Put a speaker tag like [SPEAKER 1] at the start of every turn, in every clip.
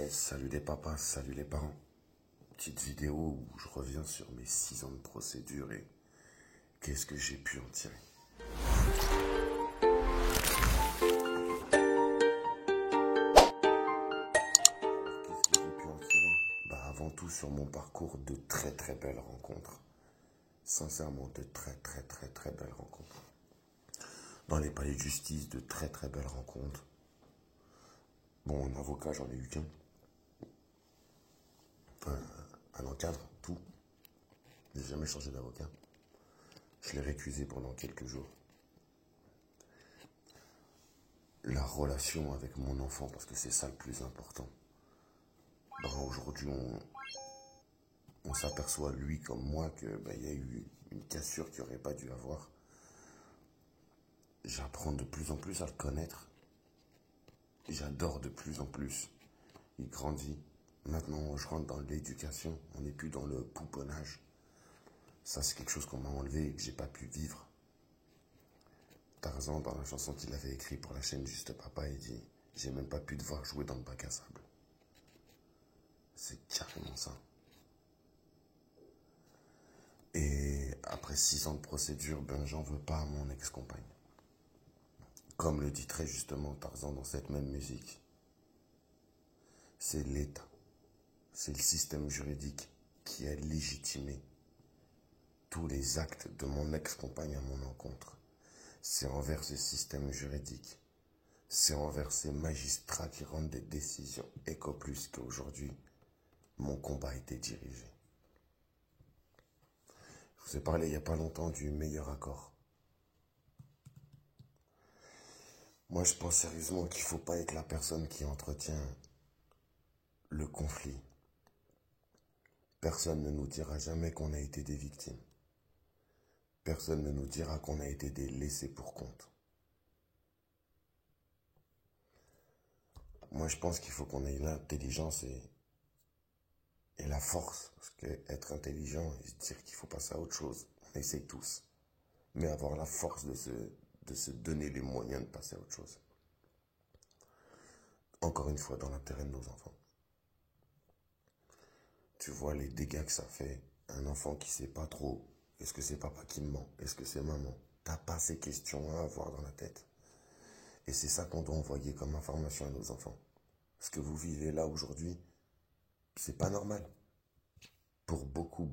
[SPEAKER 1] Ouais, salut les papas, salut les parents. Petite vidéo où je reviens sur mes 6 ans de procédure et qu'est-ce que j'ai pu en tirer. Alors, qu'est-ce que j'ai pu en tirer? Avant tout sur mon parcours, de très très belles rencontres. Sincèrement, de très très très très belles rencontres. Dans les palais de justice, de très très belles rencontres. Bon, un avocat, j'en ai eu qu'un. Enfin, un encadre, tout. J'ai jamais changé d'avocat. Je l'ai récusé pendant quelques jours. La relation avec mon enfant, parce que c'est ça le plus important. Aujourd'hui, on s'aperçoit, lui comme moi, que y a eu une cassure qu'il n'aurait pas dû avoir. J'apprends de plus en plus à le connaître. J'adore de plus en plus. Il grandit. Maintenant, je rentre dans l'éducation. On n'est plus dans le pouponnage. Ça, c'est quelque chose qu'on m'a enlevé et que j'ai pas pu vivre. Tarzan, dans la chanson qu'il avait écrite pour la chaîne Juste Papa, il dit « J'ai même pas pu te voir jouer dans le bac à sable ». C'est carrément ça. Et après 6 ans de procédure, j'en veux pas à mon ex-compagne. Comme le dit très justement Tarzan dans cette même musique, c'est l'État, c'est le système juridique qui a légitimé tous les actes de mon ex-compagne à mon encontre. C'est envers ce système juridique, c'est envers ces magistrats qui rendent des décisions éco plus qu'aujourd'hui, mon combat a été dirigé. Je vous ai parlé il n'y a pas longtemps du meilleur accord. Moi, je pense sérieusement qu'il ne faut pas être la personne qui entretient le conflit. Personne ne nous dira jamais qu'on a été des victimes. Personne ne nous dira qu'on a été des laissés pour compte. Moi, je pense qu'il faut qu'on ait l'intelligence et la force. Parce qu'être intelligent et se dire qu'il faut passer à autre chose, on essaye tous. Mais avoir la force de se donner les moyens de passer à autre chose. Encore une fois, dans l'intérêt de nos enfants. Tu vois les dégâts que ça fait. Un enfant qui sait pas trop, est-ce que c'est papa qui me ment? Est-ce que c'est maman? T'as pas ces questions à avoir dans la tête. Et c'est ça qu'on doit envoyer comme information à nos enfants. Ce que vous vivez là aujourd'hui, c'est pas normal. Pour beaucoup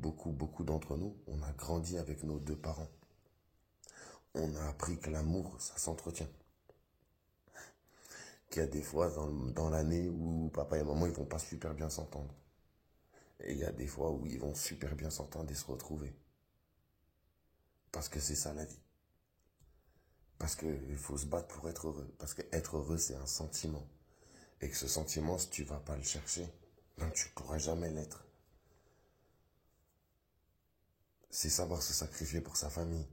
[SPEAKER 1] d'entre nous, on a grandi avec nos 2 parents. On a appris que l'amour, ça s'entretient. Qu'il y a des fois dans l'année où papa et maman, ils vont pas super bien s'entendre. Et il y a des fois où ils vont super bien s'entendre et se retrouver. Parce que c'est ça la vie. Parce qu'il faut se battre pour être heureux. Parce qu'être heureux, c'est un sentiment. Et que ce sentiment, si tu vas pas le chercher, tu ne pourras jamais l'être. C'est savoir se sacrifier pour sa famille.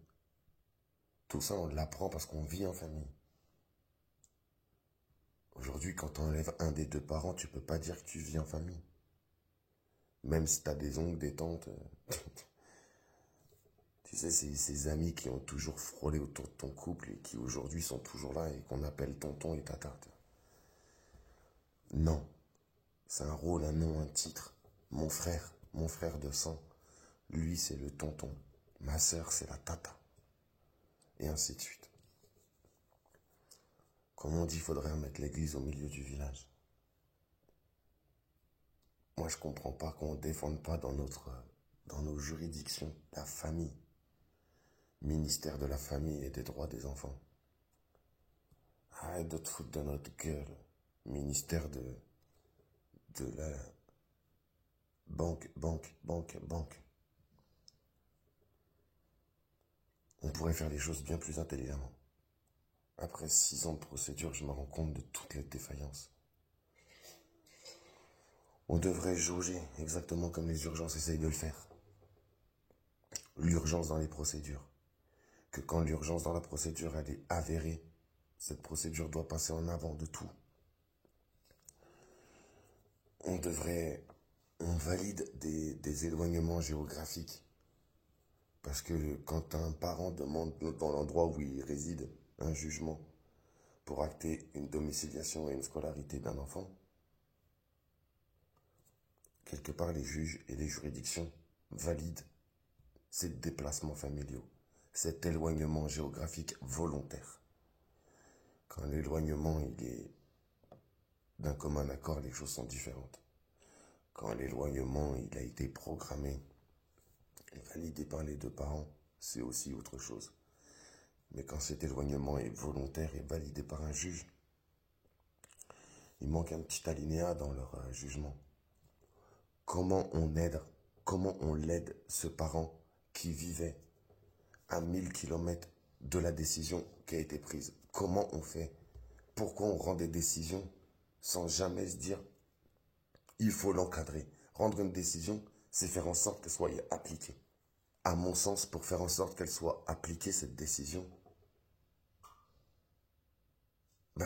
[SPEAKER 1] Tout ça, on l'apprend parce qu'on vit en famille. Aujourd'hui, quand on enlève un des 2 parents, tu peux pas dire que tu vis en famille. Même si tu as des oncles, des tantes. Tu sais, ces amis qui ont toujours frôlé autour de ton couple et qui aujourd'hui sont toujours là et qu'on appelle tonton et tata. Non. C'est un rôle, un nom, un titre. Mon frère de sang, lui c'est le tonton. Ma sœur c'est la tata. Et ainsi de suite. Comme on dit, il faudrait mettre l'église au milieu du village. Moi je comprends pas qu'on ne défende pas dans nos juridictions la famille. Ministère de la famille et des droits des enfants. Arrête de te foutre de notre gueule. Ministère de la banque. On pourrait faire les choses bien plus intelligemment. Après 6 ans de procédure, je me rends compte de toutes les défaillances. On devrait jauger exactement comme les urgences essayent de le faire. L'urgence dans les procédures. Que quand l'urgence dans la procédure elle est avérée, cette procédure doit passer en avant de tout. On valide des éloignements géographiques. Parce que quand un parent demande dans l'endroit où il réside un jugement pour acter une domiciliation et une scolarité d'un enfant, quelque part, les juges et les juridictions valident ces déplacements familiaux, cet éloignement géographique volontaire. Quand l'éloignement il est d'un commun accord, les choses sont différentes. Quand l'éloignement il a été programmé et validé par les deux parents, c'est aussi autre chose. Mais quand cet éloignement est volontaire et validé par un juge, il manque un petit alinéa dans leur jugement. Comment on l'aide ce parent qui vivait à 1000 km de la décision qui a été prise? Comment on fait? Pourquoi on rend des décisions sans jamais se dire il faut l'encadrer? Rendre une décision, c'est faire en sorte qu'elle soit appliquée. À mon sens, pour faire en sorte qu'elle soit appliquée, cette décision,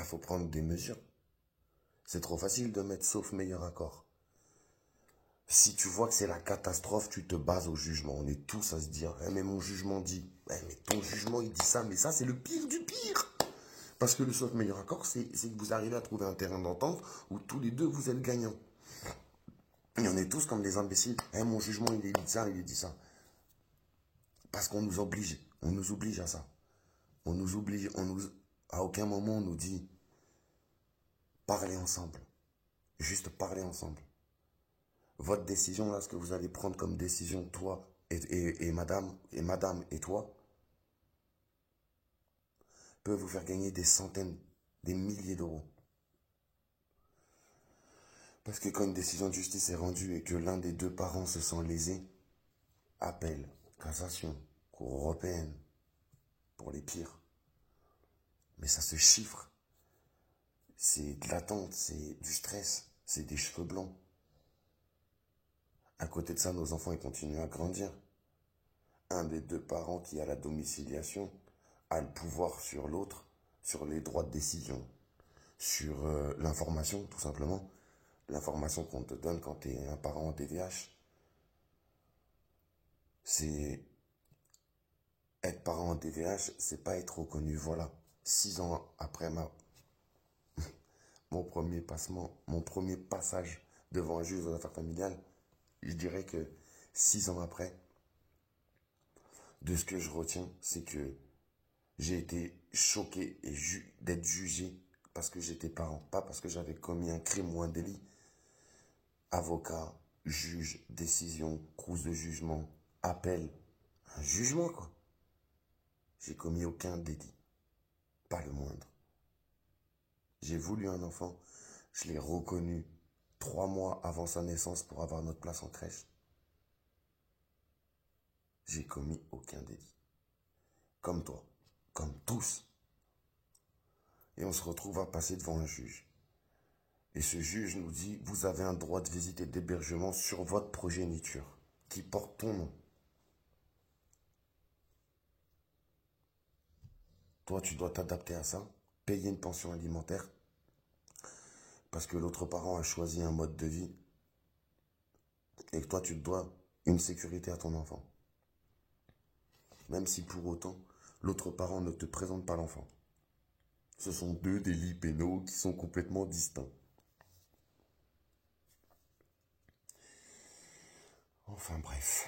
[SPEAKER 1] faut prendre des mesures. C'est trop facile de mettre sauf meilleur accord. Si tu vois que c'est la catastrophe, tu te bases au jugement. On est tous à se dire, mais mon jugement dit, mais ton jugement il dit ça, mais ça c'est le pire du pire. Parce que le sauf meilleur accord, c'est que vous arrivez à trouver un terrain d'entente où tous les deux vous êtes gagnants. Et on est tous comme des imbéciles. Mon jugement il dit ça, il dit ça. Parce qu'on nous oblige à ça. À aucun moment on nous dit, parlez ensemble. Juste parler ensemble. Votre décision, là, ce que vous allez prendre comme décision, toi et madame et toi, peut vous faire gagner des centaines, des milliers d'euros. Parce que quand une décision de justice est rendue et que l'un des deux parents se sent lésé, appel, cassation, cour européenne, pour les pires. Mais ça se chiffre. C'est de l'attente, c'est du stress, c'est des cheveux blancs. À côté de ça, nos enfants, ils continuent à grandir. Un des deux parents qui a la domiciliation a le pouvoir sur l'autre, sur les droits de décision, sur l'information, tout simplement. L'information qu'on te donne quand tu es un parent en TVH, c'est être parent en TVH, c'est pas être reconnu. Voilà, 6 ans après mon premier passage devant un juge aux affaires familiales, je dirais que 6 ans après, de ce que je retiens, c'est que j'ai été choqué d'être jugé parce que j'étais parent, pas parce que j'avais commis un crime ou un délit. Avocat, juge, décision, cause de jugement, appel, un jugement quoi. J'ai commis aucun délit, pas le moindre. J'ai voulu un enfant, je l'ai reconnu 3 mois avant sa naissance pour avoir notre place en crèche. J'ai commis aucun délit. Comme toi, comme tous. Et on se retrouve à passer devant un juge. Et ce juge nous dit, vous avez un droit de visite et d'hébergement sur votre progéniture, qui porte ton nom. Toi, tu dois t'adapter à ça, payer une pension alimentaire, parce que l'autre parent a choisi un mode de vie, et que toi, tu te dois une sécurité à ton enfant. Même si pour autant, l'autre parent ne te présente pas l'enfant. Ce sont deux délits pénaux qui sont complètement distincts. Enfin bref.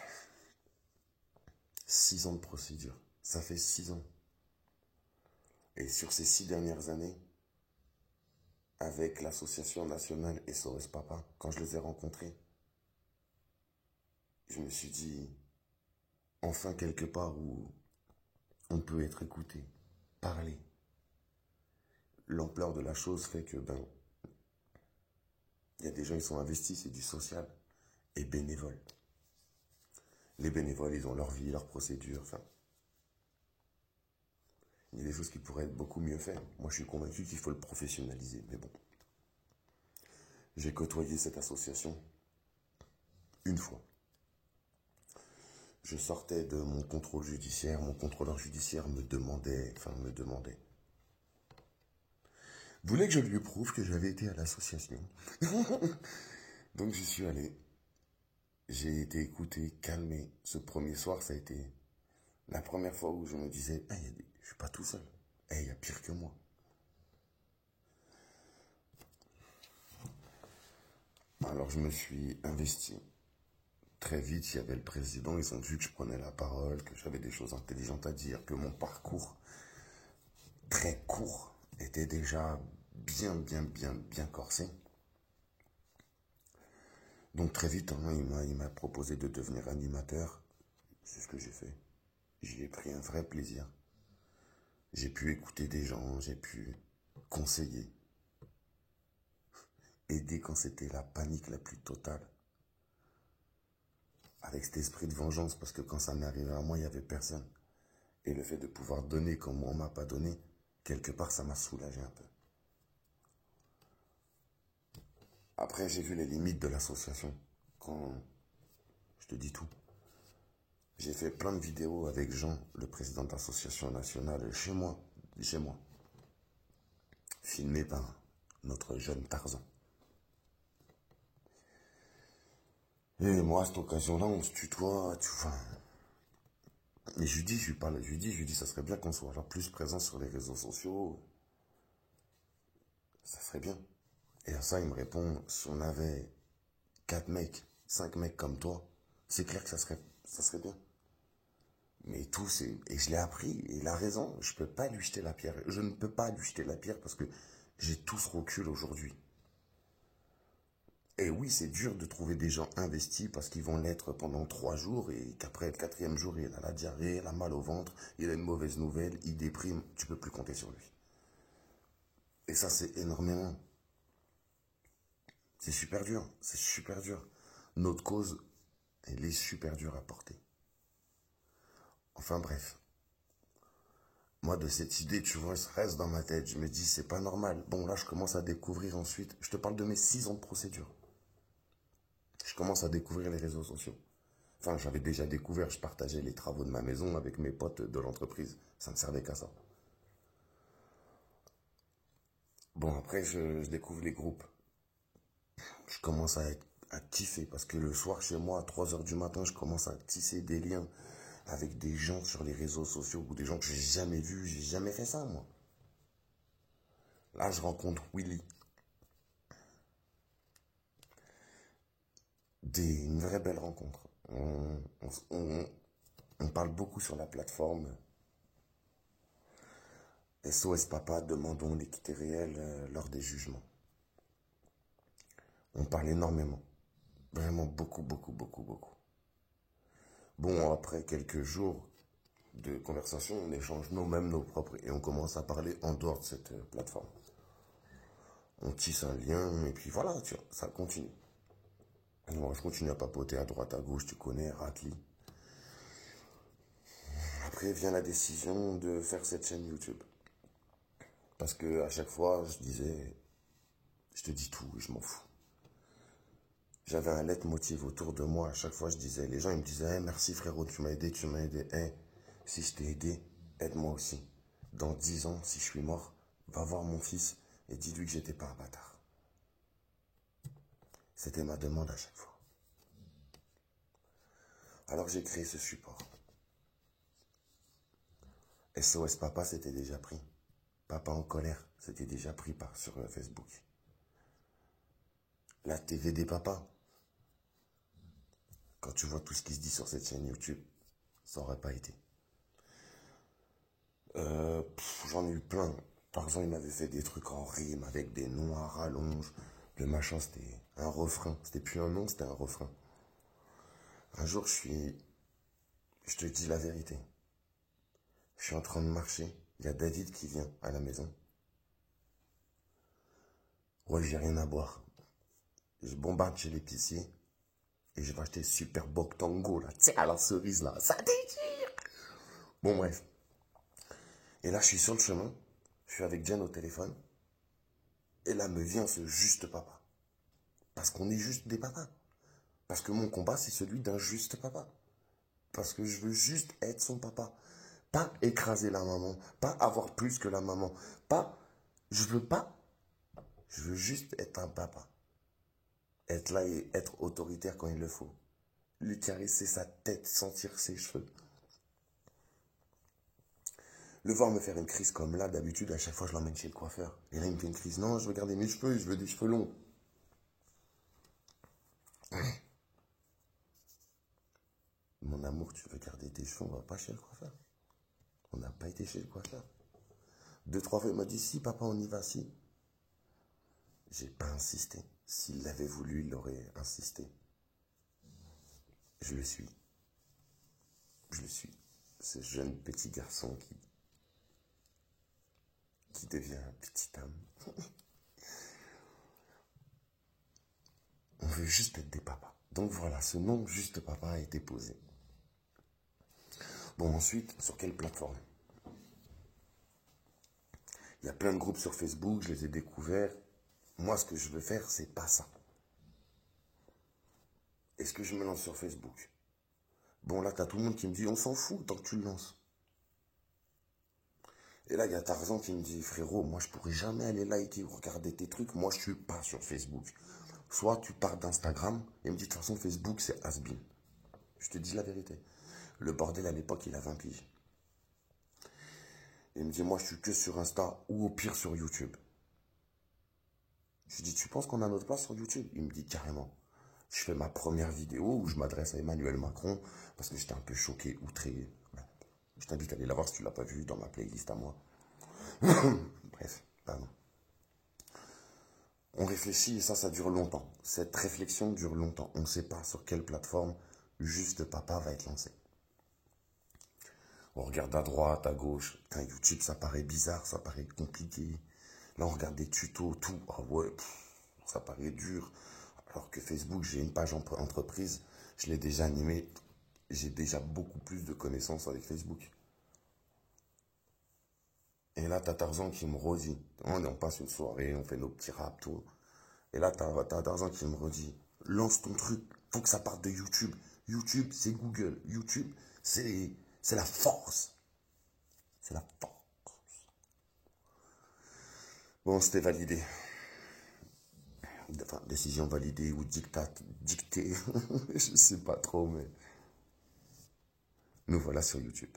[SPEAKER 1] 6 ans de procédure. Ça fait 6 ans. Et sur ces 6 dernières années, avec l'association nationale SOS Papa, quand je les ai rencontrés, je me suis dit, enfin quelque part où on peut être écouté, parler. L'ampleur de la chose fait que, il y a des gens qui sont investis, c'est du social et bénévole. Les bénévoles, ils ont leur vie, leur procédure, il y a des choses qui pourraient être beaucoup mieux faites. Moi, je suis convaincu qu'il faut le professionnaliser, mais bon. J'ai côtoyé cette association une fois. Je sortais de mon contrôle judiciaire, mon contrôleur judiciaire me demandait. Vous voulez que je lui prouve que j'avais été à l'association? Donc j'y suis allé. J'ai été écouté, calmé. Ce premier soir, ça a été la première fois où je me disais, je suis pas tout seul. Il y a pire que moi. Alors je me suis investi. Très vite, il y avait le président, ils ont vu que je prenais la parole, que j'avais des choses intelligentes à dire, que mon parcours très court était déjà bien corsé. Donc très vite, hein, il m'a proposé de devenir animateur. C'est ce que j'ai fait. J'y ai pris un vrai plaisir. J'ai pu écouter des gens, j'ai pu conseiller, aider quand c'était la panique la plus totale. Avec cet esprit de vengeance, parce que quand ça m'est arrivé à moi, il n'y avait personne. Et le fait de pouvoir donner comme on ne m'a pas donné, quelque part, ça m'a soulagé un peu. Après, j'ai vu les limites de l'association. Quand je te dis tout. J'ai fait plein de vidéos avec Jean, le président de l'association nationale, chez moi, filmé par notre jeune Tarzan. Et moi, à cette occasion-là, on se tutoie, tu vois. Et je lui dis, je lui dis, ça serait bien qu'on soit là plus présent sur les réseaux sociaux. Ça serait bien. Et à ça, il me répond, si on avait 4 mecs, 5 mecs comme toi, c'est clair que ça serait bien. Mais tout, et je l'ai appris, et il a raison, je peux pas lui jeter la pierre. Je ne peux pas lui jeter la pierre parce que j'ai tout ce recul aujourd'hui. Et oui, c'est dur de trouver des gens investis parce qu'ils vont l'être pendant 3 jours et qu'après le 4e jour, il a la diarrhée, il a mal au ventre, il a une mauvaise nouvelle, il déprime, tu peux plus compter sur lui. Et ça, c'est énormément. C'est super dur, c'est super dur. Notre cause, elle est super dure à porter. Enfin bref. Moi, de cette idée, tu vois, ça reste dans ma tête. Je me dis, c'est pas normal. Bon, là, je commence à découvrir ensuite. Je te parle de mes 6 ans de procédure. Je commence à découvrir les réseaux sociaux. Enfin, j'avais déjà découvert, je partageais les travaux de ma maison avec mes potes de l'entreprise. Ça ne servait qu'à ça. Bon, après, je découvre les groupes. Je commence à kiffer parce que le soir, chez moi, à 3 heures du matin, je commence à tisser des liens avec des gens sur les réseaux sociaux ou des gens que j'ai jamais vus. J'ai jamais fait ça, moi. Là, je rencontre Willy. Une vraie belle rencontre. On parle beaucoup sur la plateforme. SOS Papa, demandons l'équité réelle lors des jugements. On parle énormément. Vraiment beaucoup. Bon, après quelques jours de conversation, on échange nous-mêmes nos propres et on commence à parler en dehors de cette plateforme. On tisse un lien et puis voilà, tu vois, ça continue. Moi, je continue à papoter à droite, à gauche, tu connais, Ratli. Après vient la décision de faire cette chaîne YouTube. Parce que à chaque fois, je disais, je te dis tout, je m'en fous. J'avais un leitmotiv autour de moi. À chaque fois, je disais, les gens ils me disaient, hey, merci frérot, tu m'as aidé, tu m'as aidé. Hey, si je t'ai aidé, aide-moi aussi. Dans 10 ans, si je suis mort, va voir mon fils et dis-lui que j'étais pas un bâtard. C'était ma demande à chaque fois. Alors j'ai créé ce support. SOS Papa, c'était déjà pris. Papa en colère, c'était déjà pris sur Facebook. La TV des papas. Quand tu vois tout ce qui se dit sur cette chaîne YouTube, ça aurait pas été. J'en ai eu plein. Par exemple, il m'avait fait des trucs en rime avec des noms à rallonge. Le machin, c'était un refrain. C'était plus un nom, c'était un refrain. Un jour, je te dis la vérité. Je suis en train de marcher. Il y a David qui vient à la maison. Ouais, j'ai rien à boire. Je bombarde chez l'épicier. Et je vais acheter Super Bock Tango, là. Tu sais, à la cerise, là. Ça déchire. Bon, bref. Et là, je suis sur le chemin. Je suis avec Jen au téléphone. Et là me vient ce juste papa. Parce qu'on est juste des papas. Parce que mon combat, c'est celui d'un juste papa. Parce que je veux juste être son papa. Pas écraser la maman. Pas avoir plus que la maman. Pas. Je veux pas. Je veux juste être un papa. Être là et être autoritaire quand il le faut. Lui caresser sa tête, sentir ses cheveux. Le voir me faire une crise comme là, d'habitude, à chaque fois, je l'emmène chez le coiffeur. Et là, il me fait une crise. Non, je veux garder mes cheveux, je veux des cheveux longs. Mon amour, tu veux garder tes cheveux, on va pas chez le coiffeur. On n'a pas été chez le coiffeur. 2, 3 fois, il m'a dit, si, papa, on y va, si. J'ai pas insisté. S'il l'avait voulu, il aurait insisté. Je le suis. Je le suis. Ce jeune petit garçon qui devient un petit homme. On veut juste être des papas. Donc voilà, ce nom juste papa a été posé. Bon, ensuite, sur quelle plateforme? Il y a plein de groupes sur Facebook, je les ai découverts. Moi, ce que je veux faire, c'est pas ça. Est-ce que je me lance sur Facebook? Bon, là, t'as tout le monde qui me dit, on s'en fout tant que tu le lances. Et là, il y a Tarzan qui me dit, frérot, moi, je pourrais jamais aller liker ou regarder tes trucs. Moi, je suis pas sur Facebook. Soit tu pars d'Instagram et me dit, de toute façon, Facebook, c'est has-been. Je te dis la vérité. Le bordel, à l'époque, il a 20 piges. Il me dit, moi, je suis que sur Insta ou au pire sur YouTube. Je lui dis, tu penses qu'on a notre place sur YouTube? Il me dit, carrément. Je fais ma première vidéo où je m'adresse à Emmanuel Macron parce que j'étais un peu choqué, outré. Je t'invite à aller la voir si tu ne l'as pas vue dans ma playlist à moi. Bref, pardon. On réfléchit et ça dure longtemps. Cette réflexion dure longtemps. On ne sait pas sur quelle plateforme Juste Papa va être lancé. On regarde à droite, à gauche. Putain, YouTube, ça paraît bizarre, ça paraît compliqué. Là, on regarde des tutos, tout. Ah ouais, ça paraît dur. Alors que Facebook, j'ai une page entreprise, je l'ai déjà animée. J'ai déjà beaucoup plus de connaissances avec Facebook. Et là, t'as Tarzan qui me redit. On passe une soirée, on fait nos petits raps, tout. Et là, t'as Tarzan qui me redit. Lance ton truc, faut que ça parte de YouTube. YouTube, c'est Google. YouTube, c'est la force. C'est la force. Bon, c'était validé. Enfin, décision validée ou dictée. Je sais pas trop, mais nous voilà sur YouTube.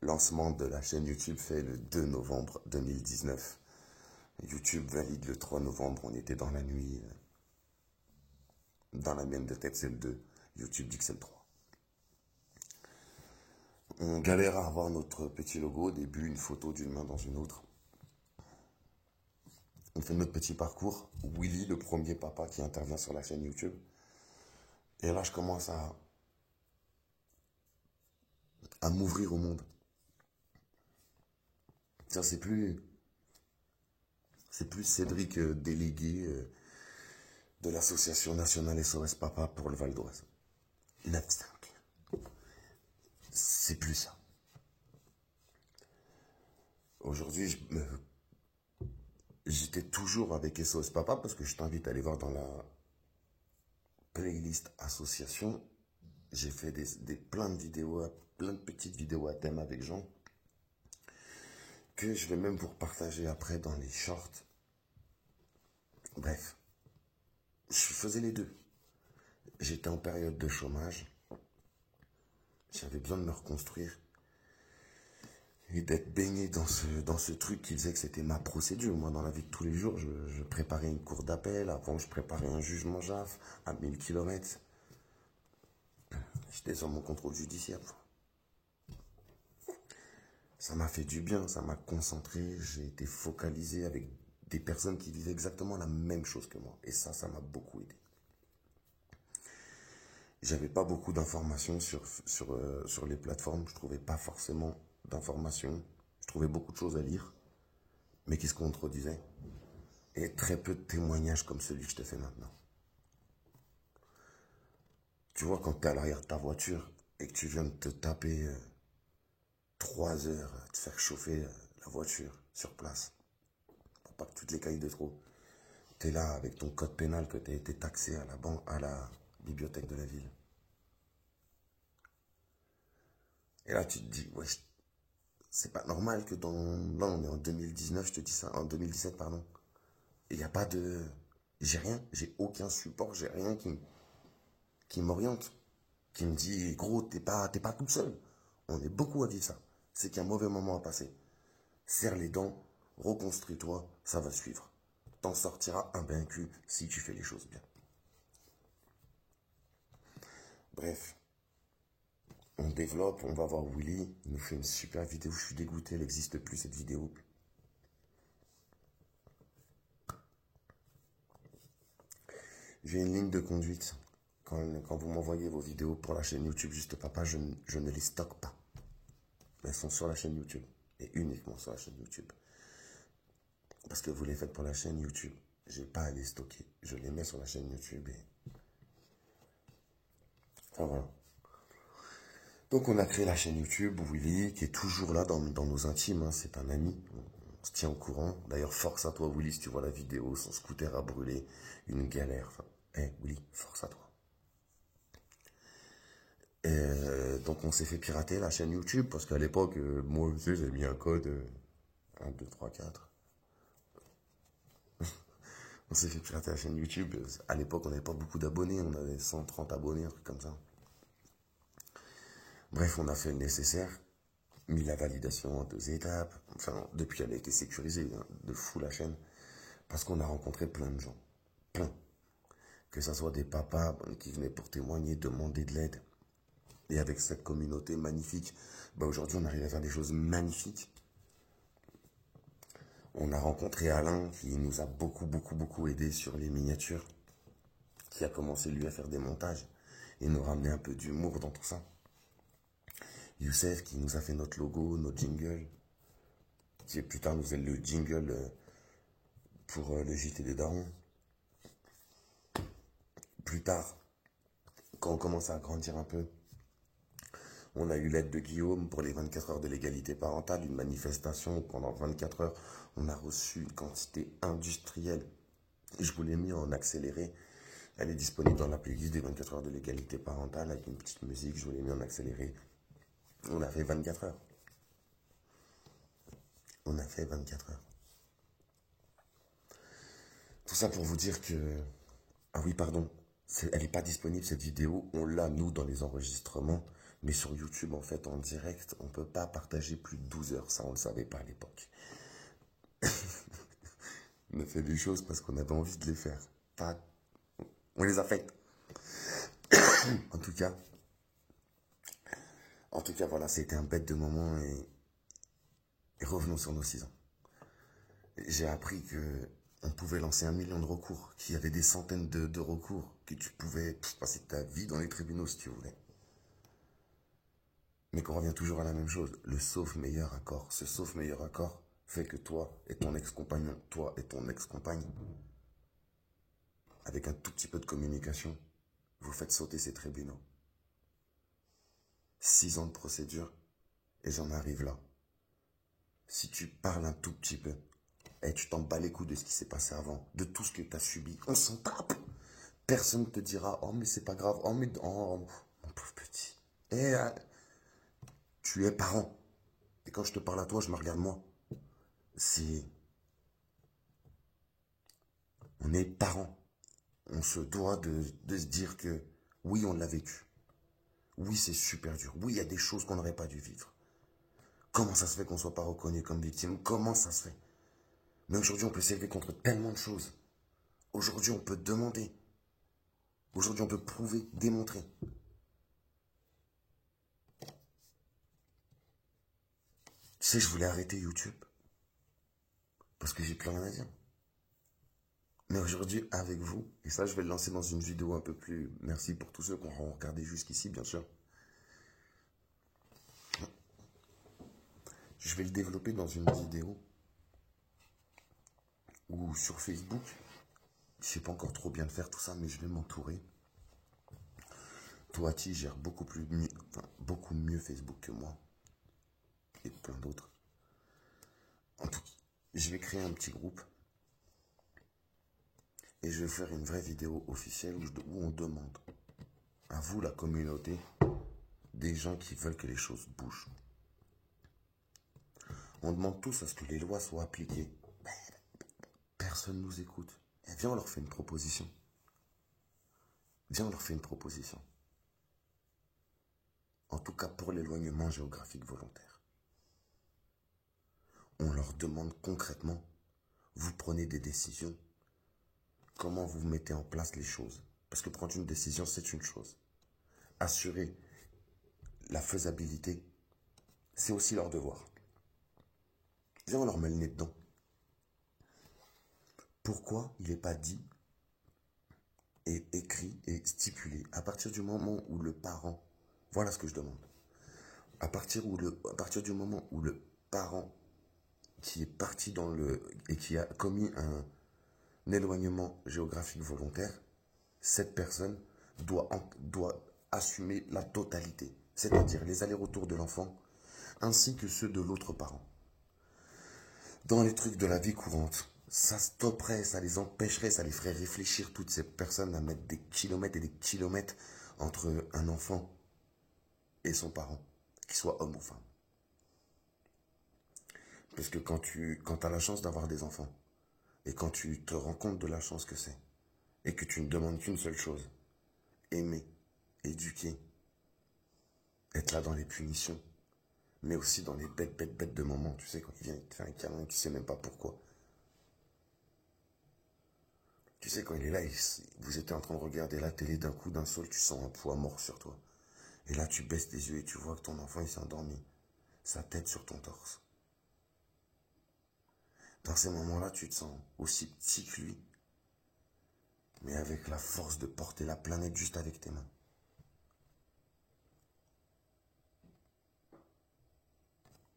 [SPEAKER 1] Lancement de la chaîne YouTube fait le 2 novembre 2019. YouTube valide le 3 novembre. On était dans la nuit. Dans la mienne de tête, c'est le 2. YouTube dit que c'est le 3. On galère à avoir notre petit logo. Au début, une photo d'une main dans une autre. On fait notre petit parcours. Willy, le premier papa qui intervient sur la chaîne YouTube. Et là, je commence à m'ouvrir au monde. Ça, c'est plus Cédric, délégué de l'association nationale SOS Papa pour le Val d'Oise. 9-5. C'est plus ça. Aujourd'hui, j'étais toujours avec SOS Papa parce que je t'invite à aller voir dans la playlist association. J'ai fait plein de vidéos, plein de petites vidéos à thème avec Jean que je vais même vous repartager après dans les shorts. Bref, je faisais les deux. J'étais en période de chômage. J'avais besoin de me reconstruire et d'être baigné dans ce truc qui faisait que c'était ma procédure. Moi, dans la vie de tous les jours, je préparais une cour d'appel. Avant, je préparais un jugement JAF à 1000 km. J'étais sur mon contrôle judiciaire. Ça m'a fait du bien, ça m'a concentré. J'ai été focalisé avec des personnes qui vivaient exactement la même chose que moi. Et ça m'a beaucoup aidé. J'avais pas beaucoup d'informations sur les plateformes. Je trouvais pas forcément d'informations. Je trouvais beaucoup de choses à lire. Mais qui se contredisaient. Et très peu de témoignages comme celui que je te fais maintenant. Tu vois, quand tu es à l'arrière de ta voiture et que tu viens de te taper 3 heures à te faire chauffer la voiture sur place, pour pas que tu te les cailles de trop, tu es là avec ton code pénal que tu as été taxé à la bibliothèque de la ville. Et là, tu te dis, ouais, c'est pas normal que là, on est en 2019, je te dis ça, en 2017, pardon. Et il n'y a pas de... J'ai rien, j'ai aucun support, j'ai rien qui m'oriente, qui me dit, gros, t'es pas tout seul. On est beaucoup à vivre ça. C'est qu'il y a un mauvais moment à passer. Serre les dents, reconstruis-toi, ça va suivre. T'en sortiras invaincu si tu fais les choses bien. Bref, on développe, on va voir Willy, il nous fait une super vidéo, je suis dégoûté, elle n'existe plus cette vidéo. J'ai une ligne de conduite. Quand vous m'envoyez vos vidéos pour la chaîne YouTube Juste Papa, je ne les stocke pas. Elles sont sur la chaîne YouTube. Et uniquement sur la chaîne YouTube. Parce que vous les faites pour la chaîne YouTube. J'ai pas à les stocker. Je les mets sur la chaîne YouTube et... Enfin voilà. Donc on a créé la chaîne YouTube, Willy, qui est toujours là dans nos intimes. Hein. C'est un ami. On se tient au courant. D'ailleurs, force à toi, Willy, si tu vois la vidéo. Son scooter a brûlé. Une galère. Enfin, Willy, force à toi. Donc on s'est fait pirater la chaîne YouTube parce qu'à l'époque, moi aussi j'ai mis un code 1, 2, 3, 4. On s'est fait pirater la chaîne YouTube. À l'époque, on n'avait pas beaucoup d'abonnés, on avait 130 abonnés, un truc comme ça. Bref, on a fait le nécessaire, mis la validation en 2 étapes. Enfin, depuis qu'elle a été sécurisée, hein, de fou la chaîne, parce qu'on a rencontré plein de gens, plein. Que ce soit des papas qui venaient pour témoigner, demander de l'aide. Et avec cette communauté magnifique, aujourd'hui on arrive à faire des choses magnifiques. On a rencontré Alain qui nous a beaucoup aidé sur les miniatures. Qui a commencé lui à faire des montages et nous ramener un peu d'humour dans tout ça. Youssef qui nous a fait notre logo, notre jingle. Qui plus tard nous faisait le jingle pour le JT des darons. Plus tard, quand on commence à grandir un peu, on a eu l'aide de Guillaume pour les 24 heures de l'égalité parentale, une manifestation où pendant 24 heures, on a reçu une quantité industrielle. Je vous l'ai mis en accéléré. Elle est disponible dans la playlist des 24 heures de l'égalité parentale avec une petite musique. Je vous l'ai mis en accéléré. On a fait 24 heures. On a fait 24 heures. Tout ça pour vous dire que... Ah oui, pardon. Elle n'est pas disponible, cette vidéo. On l'a, nous, dans les enregistrements. Mais sur YouTube, en fait, en direct, on ne peut pas partager plus de 12 heures. Ça, on ne le savait pas à l'époque. On a fait des choses parce qu'on avait envie de les faire. Pas... On les a faites. En tout cas, voilà, c'était un bête de moment et revenons sur nos 6 ans. J'ai appris que on pouvait lancer 1 million de recours, qu'il y avait des centaines de recours, que tu pouvais passer ta vie dans les tribunaux si tu voulais. Mais qu'on revient toujours à la même chose, le sauf meilleur accord. Ce sauf meilleur accord fait que toi et ton ex-compagnon, toi et ton ex-compagne, avec un tout petit peu de communication, vous faites sauter ces tribunaux. 6 ans de procédure, et j'en arrive là. Si tu parles un tout petit peu, et tu t'en bats les couilles de ce qui s'est passé avant, de tout ce que tu as subi, on s'en tape. Personne ne te dira, oh mais c'est pas grave, oh mais oh, mon pauvre petit. Et tu es parent. Et quand je te parle à toi, je me regarde moi. On est parent. On se doit de se dire que oui, on l'a vécu. Oui, c'est super dur. Oui, il y a des choses qu'on n'aurait pas dû vivre. Comment ça se fait qu'on ne soit pas reconnu comme victime? Comment ça se fait? Mais aujourd'hui, on peut s'élever contre tellement de choses. Aujourd'hui, on peut demander. Aujourd'hui, on peut prouver, démontrer. Tu sais, je voulais arrêter YouTube. Parce que j'ai plus rien à dire. Mais aujourd'hui, avec vous, et ça, je vais le lancer dans une vidéo un peu plus... Merci pour tous ceux qui ont regardé jusqu'ici, bien sûr. Je vais le développer dans une vidéo ou sur Facebook. Je sais pas encore trop bien faire tout ça, mais je vais m'entourer. Toati gère beaucoup mieux Facebook que moi. Et plein d'autres. En tout cas, je vais créer un petit groupe. Et je vais faire une vraie vidéo officielle où on demande à vous, la communauté, des gens qui veulent que les choses bougent. On demande tous à ce que les lois soient appliquées. Personne ne nous écoute. Et viens, on leur fait une proposition. Viens, on leur fait une proposition. En tout cas, pour l'éloignement géographique volontaire. On leur demande concrètement, vous prenez des décisions, comment vous mettez en place les choses. Parce que prendre une décision, c'est une chose. assurer la faisabilité, c'est aussi leur devoir. Viens, on leur met le nez dedans. Pourquoi il n'est pas dit et écrit et stipulé à partir du moment où le parent, voilà ce que je demande, à partir du moment où le parent qui est parti et qui a commis un éloignement géographique volontaire, cette personne doit assumer la totalité, c'est-à-dire les allers-retours de l'enfant ainsi que ceux de l'autre parent. Dans les trucs de la vie courante, ça stopperait, ça les empêcherait, ça les ferait réfléchir toutes ces personnes à mettre des kilomètres et des kilomètres entre un enfant et son parent, qu'il soit homme ou femme. Parce que quand tu as la chance d'avoir des enfants, et quand tu te rends compte de la chance que c'est, et que tu ne demandes qu'une seule chose, aimer, éduquer, être là dans les punitions, mais aussi dans les bêtes de moments, tu sais, quand il vient te faire un câlin et tu sais même pas pourquoi. Tu sais, quand il est là, vous étiez en train de regarder la télé, d'un coup, d'un seul, tu sens un poids mort sur toi. Et là, tu baisses tes yeux et tu vois que ton enfant, il s'est endormi. Sa tête sur ton torse. Dans ces moments-là, tu te sens aussi petit que lui, mais avec la force de porter la planète juste avec tes mains.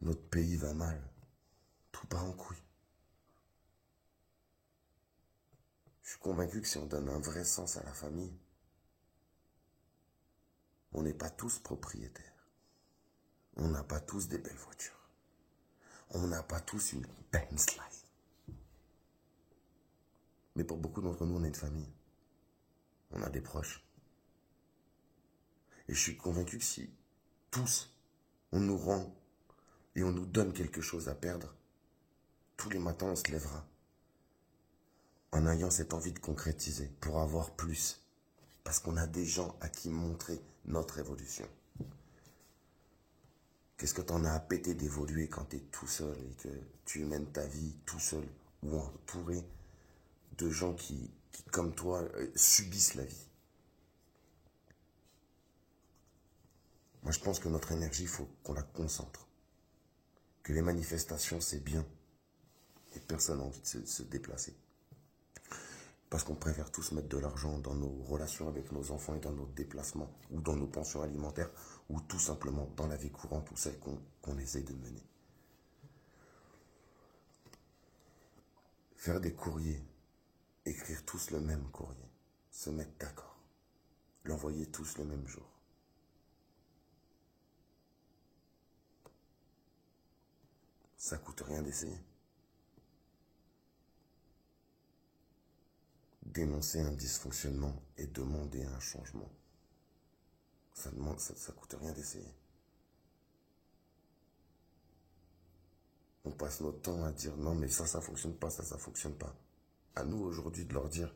[SPEAKER 1] Notre pays va mal. Tout part en couille. Je suis convaincu que si on donne un vrai sens à la famille, on n'est pas tous propriétaires. On n'a pas tous des belles voitures. On n'a pas tous une Bentley. Mais pour beaucoup d'entre nous, on a une famille. On a des proches. Et je suis convaincu que si tous, on nous rend et on nous donne quelque chose à perdre, tous les matins, on se lèvera en ayant cette envie de concrétiser pour avoir plus. Parce qu'on a des gens à qui montrer notre évolution. Qu'est-ce que t'en as à péter d'évoluer quand t'es tout seul et que tu mènes ta vie tout seul ou entouré de gens qui comme toi, subissent la vie. Moi, je pense que notre énergie, il faut qu'on la concentre. Que les manifestations, c'est bien. Et personne n'a envie de se déplacer. Parce qu'on préfère tous mettre de l'argent dans nos relations avec nos enfants et dans nos déplacements, ou dans nos pensions alimentaires, ou tout simplement dans la vie courante ou celle qu'on essaye de mener. Faire des courriers, écrire tous le même courrier, se mettre d'accord, l'envoyer tous le même jour. Ça coûte rien d'essayer. Dénoncer un dysfonctionnement et demander un changement. Ça coûte rien d'essayer. On passe notre temps à dire non mais ça fonctionne pas, ça fonctionne pas. À nous aujourd'hui de leur dire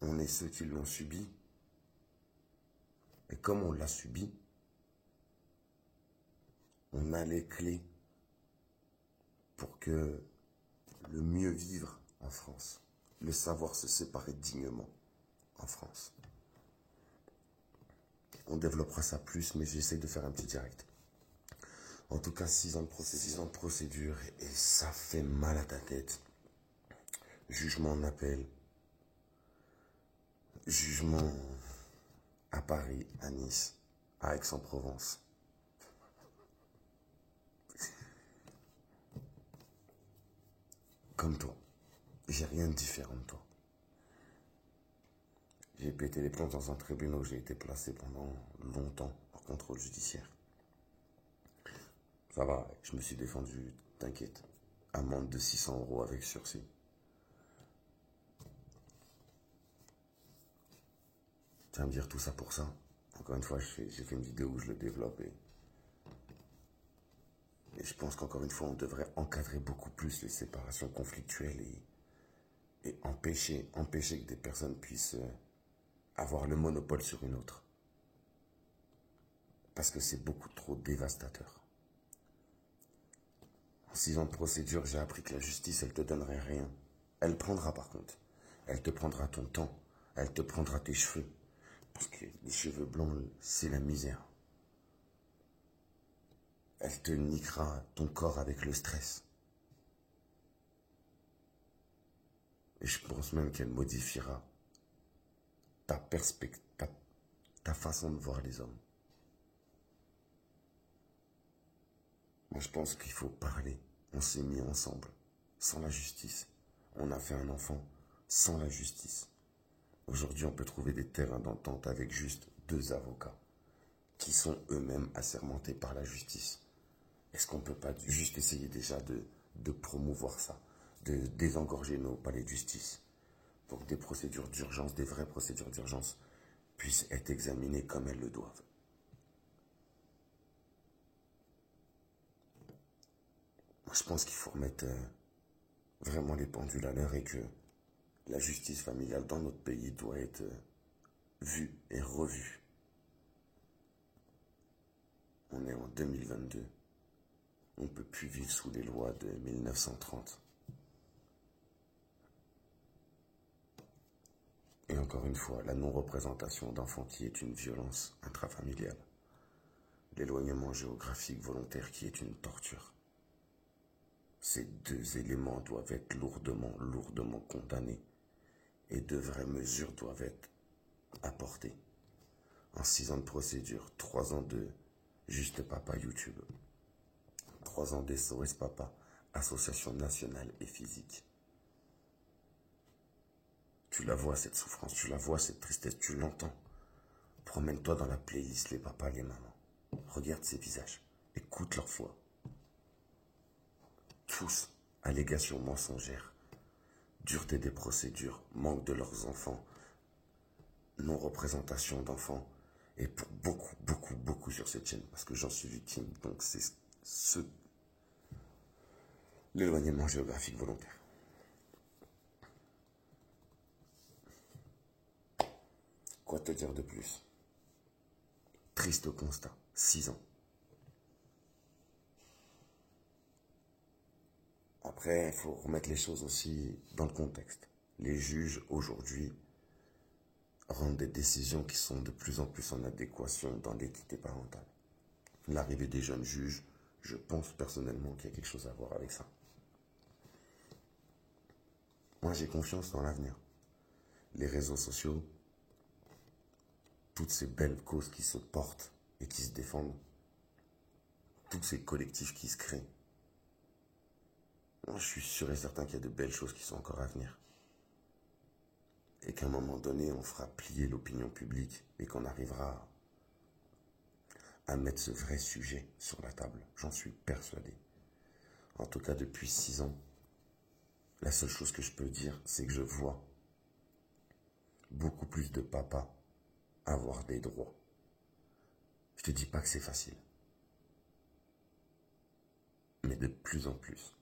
[SPEAKER 1] on est ceux qui l'ont subi. Et comme on l'a subi, on a les clés pour que le mieux vivre en France, le savoir se séparer dignement en France. On développera ça plus, mais j'essaie de faire un petit direct. En tout cas, 6 ans de procédure et ça fait mal à ta tête. Jugement en appel. Jugement à Paris, à Nice, à Aix-en-Provence. Comme toi. J'ai rien de différent de toi. J'ai pété les plombs dans un tribunal où j'ai été placé pendant longtemps en contrôle judiciaire. Ça va, je me suis défendu, t'inquiète. Amende de 600 € avec sursis. Tu vas me dire tout ça pour ça. Encore une fois, j'ai fait une vidéo où je le développe et je pense qu'encore une fois, on devrait encadrer beaucoup plus les séparations conflictuelles et empêcher que des personnes puissent avoir le monopole sur une autre. Parce que c'est beaucoup trop dévastateur. En 6 ans de procédure, j'ai appris que la justice, elle te donnerait rien. Elle prendra par contre. Elle te prendra ton temps. Elle te prendra tes cheveux. Parce que les cheveux blancs, c'est la misère. Elle te niquera ton corps avec le stress. Et je pense même qu'elle modifiera ta perspective, ta façon de voir les hommes. Moi, je pense qu'il faut parler. On s'est mis ensemble, sans la justice. On a fait un enfant sans la justice. Aujourd'hui, on peut trouver des terrains d'entente avec juste 2 avocats qui sont eux-mêmes assermentés par la justice. Est-ce qu'on ne peut pas juste essayer déjà de promouvoir ça, de désengorger nos palais de justice pour que des procédures d'urgence, des vraies procédures d'urgence, puissent être examinées comme elles le doivent? Moi, je pense qu'il faut remettre vraiment les pendules à l'heure et que la justice familiale dans notre pays doit être vue et revue. On est en 2022. On ne peut plus vivre sous les lois de 1930. Et encore une fois, la non-représentation d'enfants qui est une violence intrafamiliale. L'éloignement géographique volontaire qui est une torture. Ces 2 éléments doivent être lourdement condamnés. Et de vraies mesures doivent être apportées. En 6 ans de procédure, 3 ans de Juste Papa YouTube, 3 ans d'SOS Papa, Association nationale et physique. Tu la vois cette souffrance, tu la vois cette tristesse, tu l'entends. Promène-toi dans la playlist les papas, les mamans. Regarde ces visages, écoute leur voix. Tous, allégations mensongères, dureté des procédures, manque de leurs enfants, non-représentation d'enfants, et pour beaucoup sur cette chaîne, parce que j'en suis victime, donc c'est l'éloignement géographique volontaire. Quoi te dire de plus? Triste constat, 6 ans. Après, il faut remettre les choses aussi dans le contexte. Les juges, aujourd'hui, rendent des décisions qui sont de plus en plus en adéquation dans l'équité parentale. L'arrivée des jeunes juges, je pense personnellement qu'il y a quelque chose à voir avec ça. Moi, j'ai confiance dans l'avenir. Les réseaux sociaux, toutes ces belles causes qui se portent et qui se défendent, tous ces collectifs qui se créent, moi, je suis sûr et certain qu'il y a de belles choses qui sont encore à venir. Et qu'à un moment donné, on fera plier l'opinion publique et qu'on arrivera à mettre ce vrai sujet sur la table. J'en suis persuadé. En tout cas, depuis 6 ans, la seule chose que je peux dire, c'est que je vois beaucoup plus de papas avoir des droits. Je te dis pas que c'est facile. Mais de plus en plus.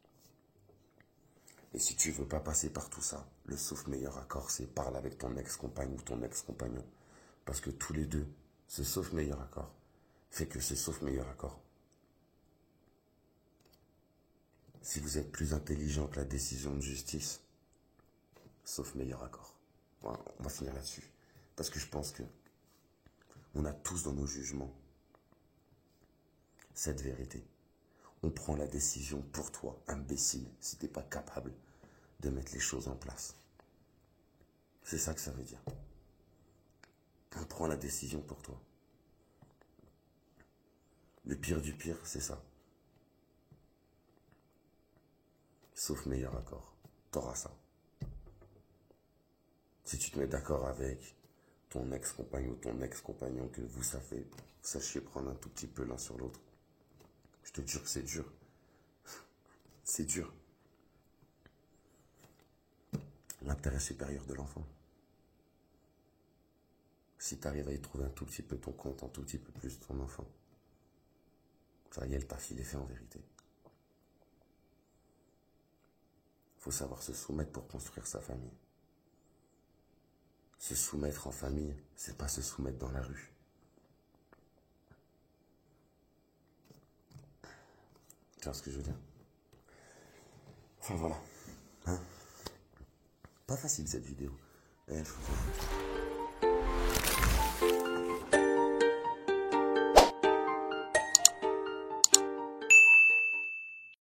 [SPEAKER 1] Et si tu veux pas passer par tout ça, le sauf meilleur accord, c'est parle avec ton ex-compagne ou ton ex-compagnon. Parce que tous les deux, ce sauf meilleur accord fait que ce sauf meilleur accord. Si vous êtes plus intelligent que la décision de justice, sauf meilleur accord. Voilà, on va finir là-dessus. Parce que je pense que on a tous dans nos jugements cette vérité. On prend la décision pour toi, imbécile, si t'es pas capable de mettre les choses en place. C'est ça que ça veut dire. On prend la décision pour toi. Le pire du pire, c'est ça. Sauf meilleur accord. T'auras ça. Si tu te mets d'accord avec ton ex-compagne ou ton ex-compagnon, que vous sachiez prendre un tout petit peu l'un sur l'autre, je te jure que c'est dur. C'est dur. L'intérêt supérieur de l'enfant. Si tu arrives à y trouver un tout petit peu ton compte, un tout petit peu plus ton enfant, ça y est, le taf, il est fait en vérité. Il faut savoir se soumettre pour construire sa famille. Se soumettre en famille, c'est pas se soumettre dans la rue. Tu vois ce que je veux dire? Enfin voilà. Hein? Pas facile cette vidéo.